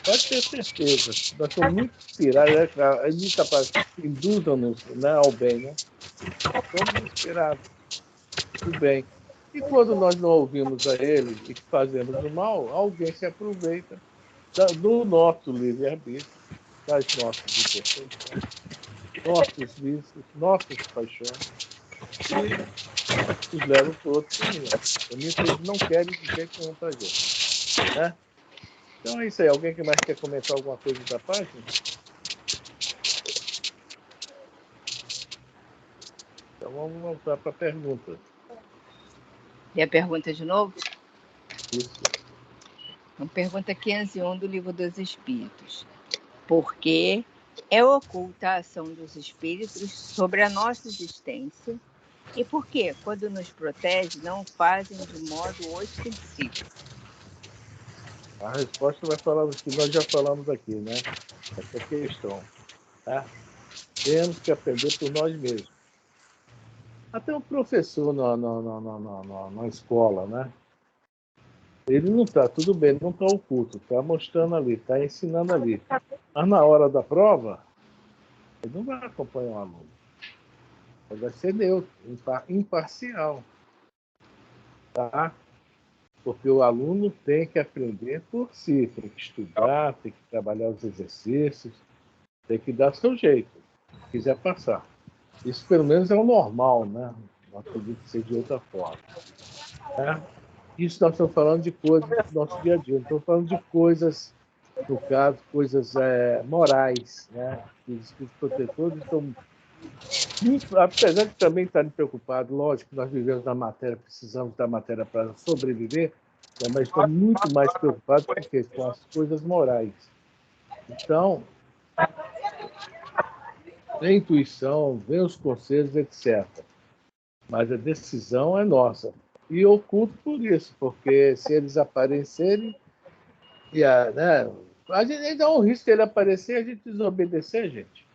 Pode ter certeza. Nós somos muito inspirados, né? Induzam-nos, né, ao bem, né? Somos inspirados do bem. E quando nós não ouvimos a ele e fazemos o mal, alguém se aproveita do nosso livre-arbítrio, das nossas imperfeições, nossos vícios, nossas paixões, e os levam para outro caminho. Caminho que eles não querem de jeito nenhum para a gente. Né? Então é isso aí. Alguém que mais quer comentar alguma coisa da página? Então vamos voltar para a pergunta. E a pergunta de novo? Isso. Então, pergunta 501 do Livro dos Espíritos. Por que é oculta a ação dos espíritos sobre a nossa existência? E por que, quando nos protege, não o fazem de modo ostensivo? A resposta vai falar do que nós já falamos aqui, né? Essa questão. Tá? Temos que aprender por nós mesmos. Até o professor na escola, né? Ele não está, tudo bem, ele não está oculto, está mostrando ali, está ensinando ali. Mas na hora da prova, ele não vai acompanhar o aluno. Ele vai ser neutro, imparcial. Tá? Porque o aluno tem que aprender por si, tem que estudar, tem que trabalhar os exercícios, tem que dar seu jeito, se quiser passar. Isso pelo menos é o normal, né? Não acredito que seja de outra forma. Né? Isso nós estamos falando de coisas do nosso dia a dia, não estamos falando de coisas, no caso, coisas morais, né? Os espíritos protetores estão, apesar de também estarem preocupados, lógico que nós vivemos na matéria, precisamos da matéria para sobreviver, né? Mas estão muito mais preocupados com as coisas morais. Então, vem a intuição, vem os conselhos, etc. Mas a decisão é nossa. E oculto por isso, porque se eles aparecerem, Né, a gente dá um risco dele aparecer e a gente desobedecer, gente.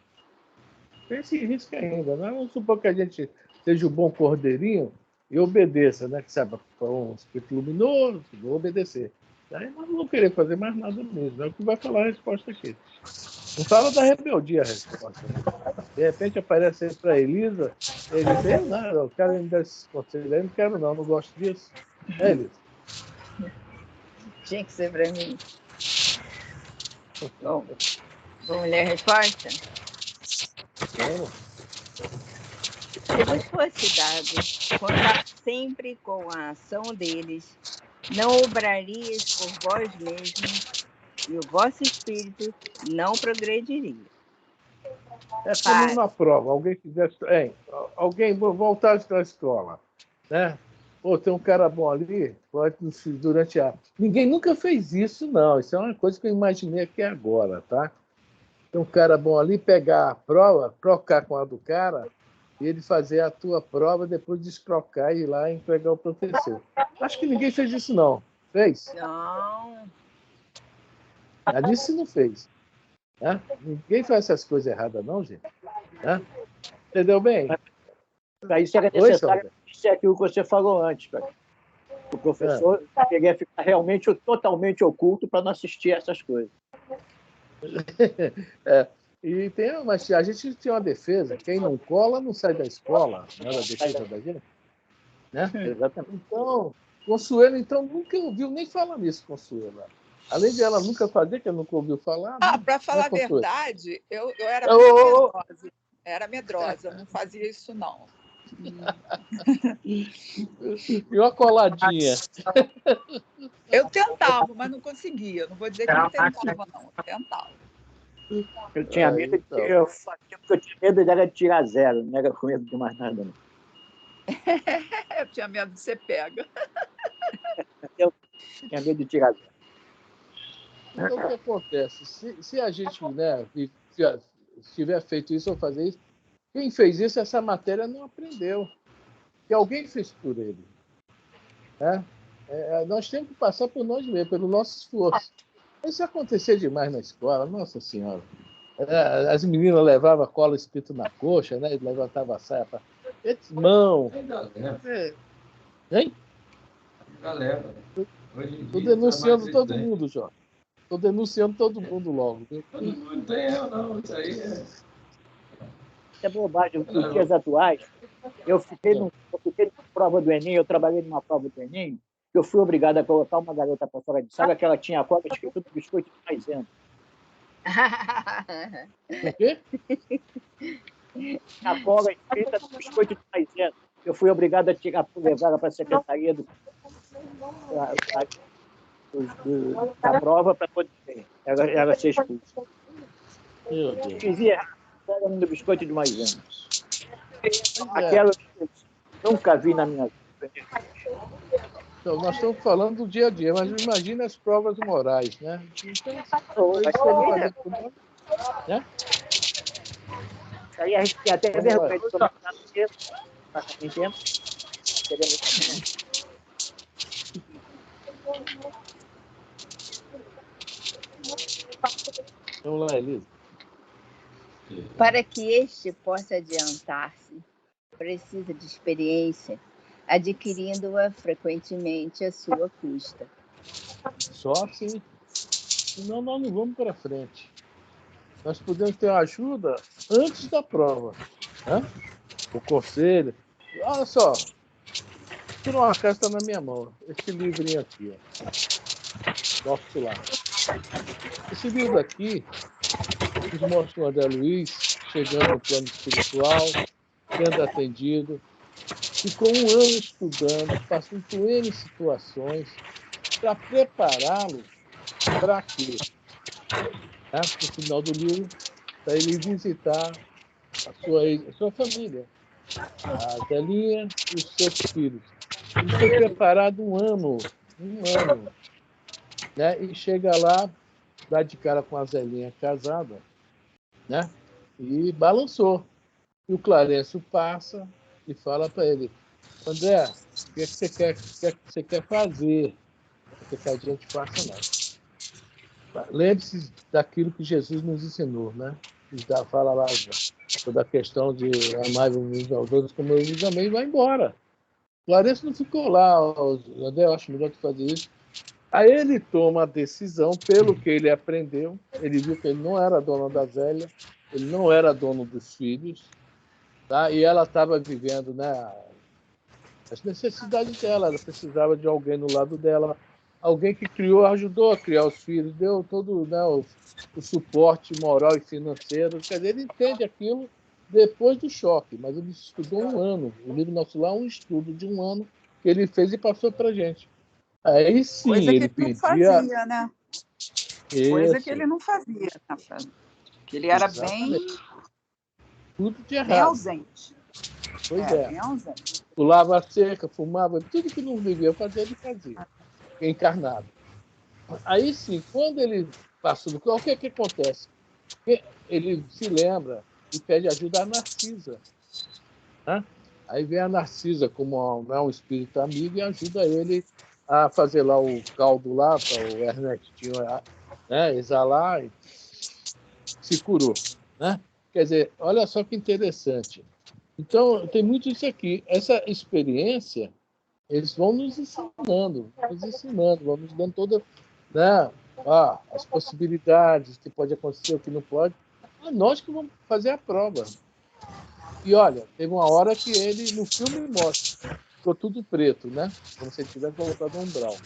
Tem esse risco ainda. Né? Vamos supor que a gente seja um bom cordeirinho e obedeça, né? Que sabe, para um espírito luminoso, vou obedecer. Aí nós não vamos querer fazer mais nada mesmo. É o que vai falar a resposta aqui. Não fala da rebeldia a resposta. Né? De repente aparece aí para Elisa, ele diz, eu quero me dar esse conselho aí, não quero não gosto disso. É, Elisa? Tinha que ser para mim. Bom, vamos ler a resposta? Vamos. Se vos fosse dado contar sempre com a ação deles, não obrarias por vós mesmos e o vosso espírito não progrediria. É como uma prova. Alguém quisesse. Alguém voltar da escola, né? Pô, tem um cara bom ali, pode durante a. Ninguém nunca fez isso, não. Isso é uma coisa que eu imaginei aqui agora, tá? Tem um cara bom ali, pegar a prova, trocar com a do cara, e ele fazer a tua prova, depois destrocar e ir lá e entregar ao professor. Acho que ninguém fez isso, não. Fez? Não. A Alice não fez. Né? Ninguém faz essas coisas erradas, não, gente. Né? Entendeu bem? Para isso era necessário isso é aquilo que você falou antes, cara. O professor queria ficar realmente totalmente oculto para não assistir a essas coisas. E mas a gente tinha uma defesa, quem não cola não sai da escola, não era a defesa da gente. Né? Exatamente. Então, Consuelo, nunca ouviu nem falar nisso, Consuelo. Além de ela nunca fazer, que ela nunca ouviu falar. Para falar a verdade, eu era medrosa. Era medrosa, eu não fazia isso, não. E uma coladinha. Eu tentava, mas não conseguia. Não vou dizer que não tentava, não. Eu tentava. Eu tinha medo eu tinha medo dela de tirar zero, não era com medo de mais nada, não. Eu tinha medo de ser pega. Eu tinha medo de tirar zero. Então, o que acontece? Se a gente tiver feito isso ou fazer isso, quem fez isso, essa matéria não aprendeu. Que alguém fez por ele. Né? Nós temos que passar por nós mesmos, pelo nosso esforço. Isso acontecia demais na escola, nossa senhora. As meninas levavam cola escrito na coxa, né? E levantavam a saia para. Mão. Hein? Galera. Estou denunciando todo mundo, Jorge. Estou denunciando todo mundo logo. Não tem erro, não. Isso aí é bobagem. Nos dias atuais, eu fiquei numa prova do Enem, eu trabalhei numa prova do Enem, eu fui obrigado a colocar uma garota para fora de sala que ela tinha a cola escrita no biscoito de maisena. O quê? A cola escrita no biscoito de maisena. Eu fui obrigado a levar ela para a secretaria da prova para poder ela ser expulsa. Dizia cola no biscoito de maisena. Aquela que eu nunca vi na minha vida. Então, nós estamos falando do dia a dia, mas imagina as provas morais, né? Então, né? Aí a gente tem até vergonha de tomar tempo. Vamos lá, Elisa. Para que este possa adiantar-se, precisa de experiência, adquirindo-a frequentemente à sua custa. Só assim. Senão nós não vamos para frente. Nós podemos ter ajuda antes da prova. Né? O conselho. Olha só. Tira uma carta na minha mão. Esse livrinho aqui. Nosso lá. Esse livro aqui nos mostra o André Luiz chegando no plano espiritual, sendo atendido. Ficou 1 ano estudando, passando por N situações para prepará-lo para quê? No final do livro, para ele visitar a sua família, a Zelinha e os 7 filhos. Ele foi preparado 1 ano, né? E chega lá, dá de cara com a Zelinha casada, né? E balançou. E o Clarencio passa e fala para ele: André, o que você quer fazer? Não quer que a gente faça, não. lembre-se daquilo que Jesus nos ensinou, né? Fala lá sobre a questão de amar uns aos outros como eu vos amei, e vai embora. Clarencio não ficou lá, André, eu acho melhor tu fazer isso. Aí ele toma a decisão, pelo que ele aprendeu, ele viu que ele não era dono da Zélia, ele não era dono dos filhos, tá? E ela estava vivendo, né, as necessidades dela, ela precisava de alguém no lado dela, alguém que criou, ajudou a criar os filhos, deu todo, né, o suporte moral e financeiro. Quer dizer, ele entende aquilo depois do choque, mas ele estudou 1 ano. O livro nosso lá é um estudo de 1 ano que ele fez e passou para a gente. Aí sim, Coisa que ele ele não pedia... fazia, né? Coisa que Isso, ele não fazia, né? Que ele era exatamente. Tudo de bem errado. ausente. Pois é. Bem ausente. Pulava a cerca, fumava, tudo que não devia fazer, ele fazia. Encarnado. Aí sim, quando ele passou do... O que é que acontece? Ele se lembra e pede ajuda à Narcisa. Né? Aí vem a Narcisa como um espírito amigo e ajuda ele a fazer lá o caldo lá para o Ernestinho, né, exalar, e se curou. Né? Quer dizer, olha só que interessante. Então, tem muito isso aqui. Essa experiência, eles vão nos ensinando, vão nos dando toda, né, as possibilidades, o que pode acontecer, o que não pode. É nós que vamos fazer a prova. E olha, teve uma hora que ele, no filme, mostra, ficou tudo preto, né? Como se ele tivesse voltado a um umbral.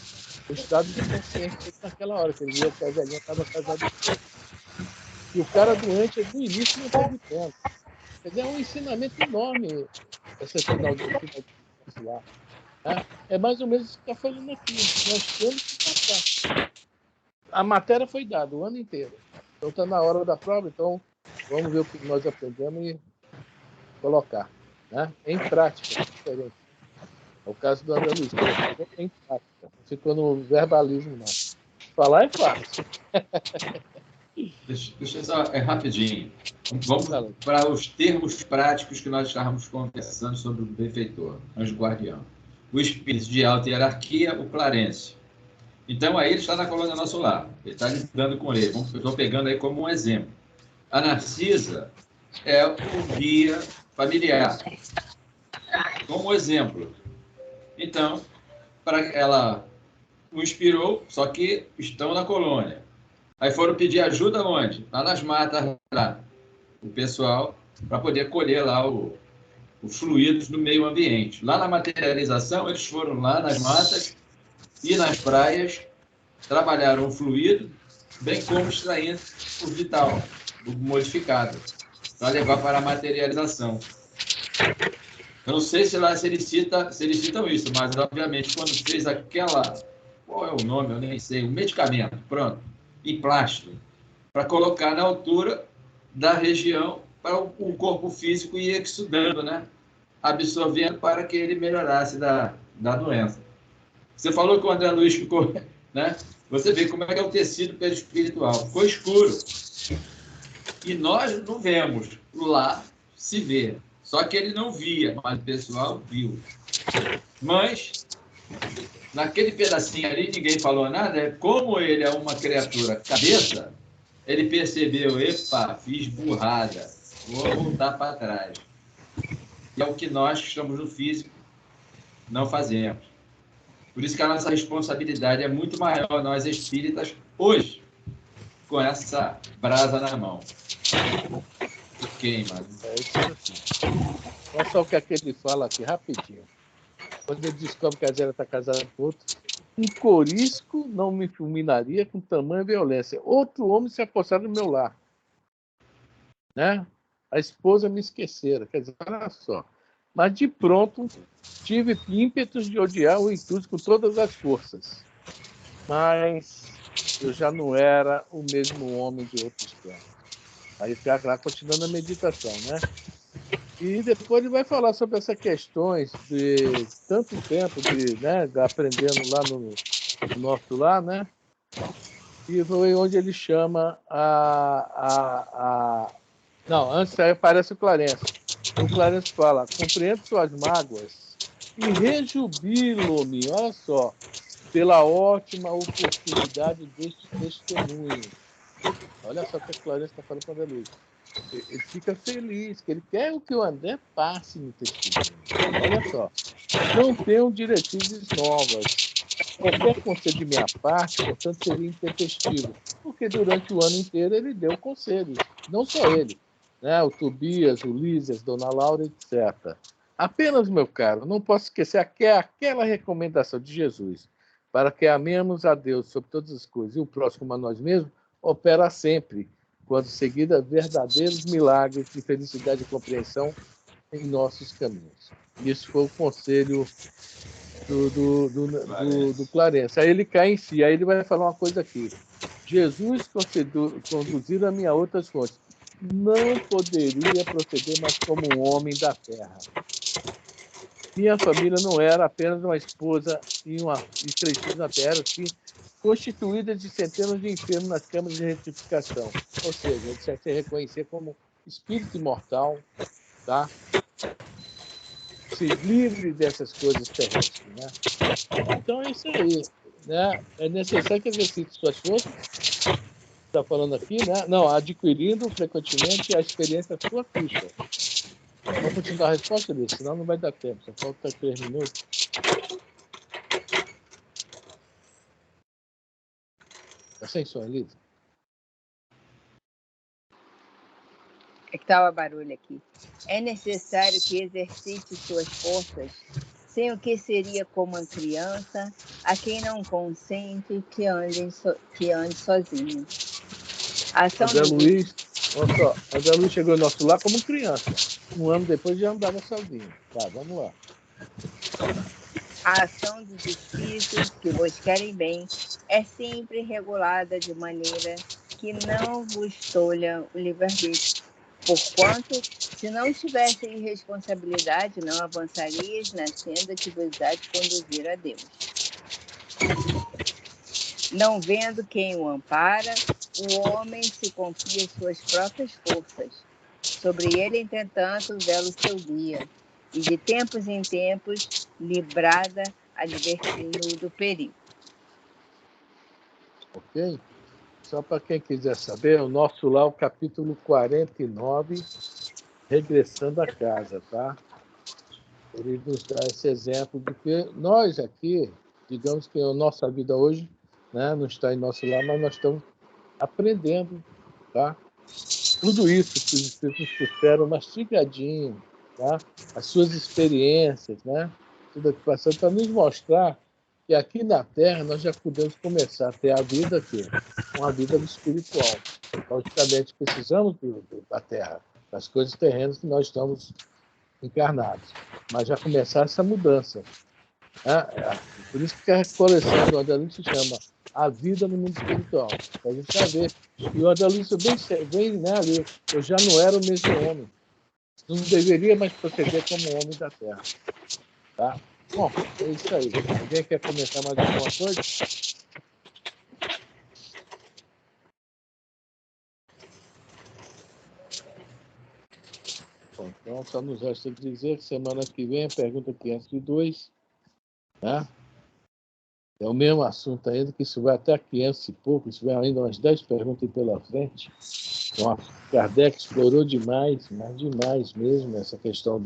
O estado de consciência naquela hora, que ele via que a velhinha estava casada com ele. E o cara doente, no início, não teve tempo. Quer dizer, é um ensinamento enorme esse final de lá. Né? É mais ou menos o que está falando aqui. Nós temos que passar. A matéria foi dada o ano inteiro. Então está na hora da prova, então vamos ver o que nós aprendemos e colocar, né? Em prática, é diferente. É o caso do André Luiz, em prática. Não ficou no verbalismo, não. Falar é fácil. Deixa eu só, rapidinho. Vamos para os termos práticos que nós estávamos conversando sobre o benfeitor, anjo guardião. O espírito de alta hierarquia, o Clarencio. Então, aí ele está na colônia nosso lar. Ele está lidando com ele. Eu estou pegando aí como um exemplo. A Narcisa é o guia familiar, como exemplo. Então, para ela o inspirou, só que estão na colônia. Aí foram pedir ajuda onde? Lá nas matas, lá, o pessoal, para poder colher lá os fluidos do meio ambiente. Lá na materialização, eles foram lá nas matas e nas praias, trabalharam o fluido, bem como extraindo o vital, o modificado, para levar para a materialização. Eu não sei se lá se eles citam isso, mas obviamente quando fez aquela, qual é o nome, eu nem sei, o medicamento, pronto, em plástico, para colocar na altura da região para o corpo físico ir estudando, né? Absorvendo para que ele melhorasse da doença. Você falou que o André Luiz ficou, né? Você vê como é que é o tecido perispiritual. Ficou escuro. E nós não vemos. Lá se vê. Só que ele não via, mas o pessoal viu. Mas, naquele pedacinho ali, ninguém falou nada. Como ele é uma criatura cabeça, ele percebeu, epa, fiz burrada. Vou voltar para trás. E é o que nós que estamos no físico não fazemos. Por isso que a nossa responsabilidade é muito maior, nós espíritas, hoje, com essa brasa na mão. Queima. É isso assim. Olha só o que ele fala aqui, rapidinho. Quando ele descobre que a Zélia está casada com outro, um corisco não me fulminaria com tamanha violência. Outro homem se apossara do meu lar. Né? A esposa me esquecera. Quer dizer, olha só. Mas de pronto tive ímpetos de odiar o intruso com todas as forças. Mas eu já não era o mesmo homem de outros tempos. Aí fica lá continuando a meditação, né? E depois ele vai falar sobre essas questões de tanto tempo né, aprendendo lá no nosso lar, né? E foi onde ele chama Não, antes aí aparece o Clarencio. O Clarencio fala: compreendo suas mágoas e rejubilo-me, olha só, pela ótima oportunidade deste testemunho. Olha só o que a Clarence está falando para o André Luiz. Ele fica feliz, que ele quer que o André passe no testemunho. Olha só. Não tenho diretrizes novas. Qualquer conselho de minha parte, portanto, seria intempestivo, porque durante o ano inteiro ele deu conselhos. Não só ele, né? O Tobias, o Lísias, Dona Laura, etc. Apenas, meu caro, não posso esquecer aquela recomendação de Jesus para que amemos a Deus sobre todas as coisas e o próximo a nós mesmos, opera sempre, quando seguida verdadeiros milagres de felicidade e compreensão em nossos caminhos. Isso foi o conselho do Clarence. Aí ele cai em si, aí ele vai falar uma coisa aqui. Jesus conduziu a minha outras fontes. Não poderia proceder mais como um homem da terra. Minha família não era apenas uma esposa e 3 filhos na terra, sim, constituída de centenas de enfermos nas câmaras de retificação. Ou seja, ele se reconhecer como espírito imortal, tá? Se livre dessas coisas terrestres, né? Então é isso aí, né? É necessário que exercite suas forças. Está falando aqui, né? Não, adquirindo frequentemente a experiência da sua ficha. Vamos continuar a resposta disso, senão não vai dar tempo. Só falta 3 minutos. Está sem som, Elisa? É que estava barulho aqui. É necessário que exercite suas forças, sem o que seria como uma criança, a quem não consente que ande sozinho. A ação André Luiz, olha só, André Luiz chegou ao nosso lar como criança. 1 ano depois já andava sozinho. Tá, vamos lá. A ação dos espíritos que vos querem bem é sempre regulada de maneira que não vos tolha o livre-arbítrio. Porquanto, se não tivessem responsabilidade, não avançarias na senda que vos há de conduzir a Deus. Não vendo quem o ampara, o homem se confia em suas próprias forças. Sobre ele, entretanto, vela o seu guia, e de tempos em tempos, librada, advertindo do perigo. Ok? Só para quem quiser saber, o nosso lá, o capítulo 49, regressando a casa, tá? Ele nos dá esse exemplo de que nós aqui, digamos que a nossa vida hoje, né, não está em nosso lar, mas nós estamos aprendendo, tá? Tudo isso que os espíritos nos trouxeram mastigadinho, tá? As suas experiências, né? Tudo aqui passando para nos mostrar que aqui na Terra nós já podemos começar a ter a vida aqui, uma vida espiritual. Logicamente precisamos da Terra, das coisas terrenas que nós estamos encarnados, mas já começar essa mudança. Por isso que a coleção do André Luiz se chama A Vida no Mundo Espiritual. A gente já vê. E o André Luiz bem né, ali, eu já não era o mesmo homem. Não deveria mais proceder como homem da Terra. Tá? Bom, é isso aí. Alguém quer comentar mais alguma coisa? Bom, então, só nos resta dizer que semana que vem a pergunta 502, né? É o mesmo assunto ainda, que isso vai até 500 e pouco, isso vai ainda umas 10 perguntas pela frente. Então, Kardec explorou demais, mas demais mesmo, essa questão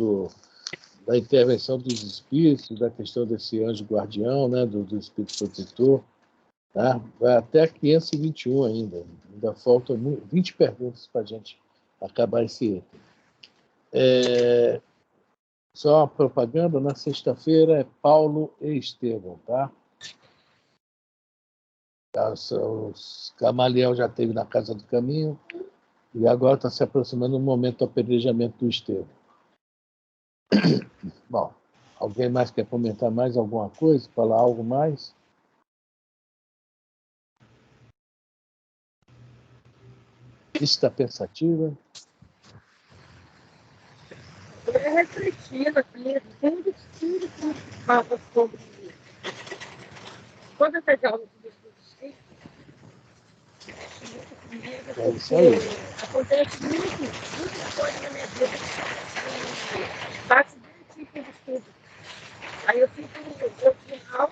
da intervenção dos espíritos, da questão desse anjo guardião, né, do espírito protetor. Tá? Vai até 521 ainda. Ainda faltam 20 perguntas para a gente acabar esse item. Só uma propaganda, na sexta-feira é Paulo e Estevão, tá? Os Gamaliel já esteve na Casa do Caminho e agora está se aproximando o momento do apedrejamento do Estevão. Bom, alguém mais quer comentar mais alguma coisa? Falar algo mais? Está pensativa? Refletindo aqui, tudo que fala sobre todas as aulas do Espírito. É isso aí. Acontece muita coisa na minha vida que bate direitinho com o estudo. Aí eu fico no final,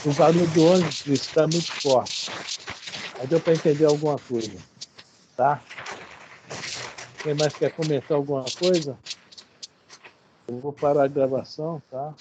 O barulho do ônibus está muito forte. Aí deu para entender alguma coisa. Tá? Quem mais quer comentar alguma coisa? Eu vou parar a gravação, tá?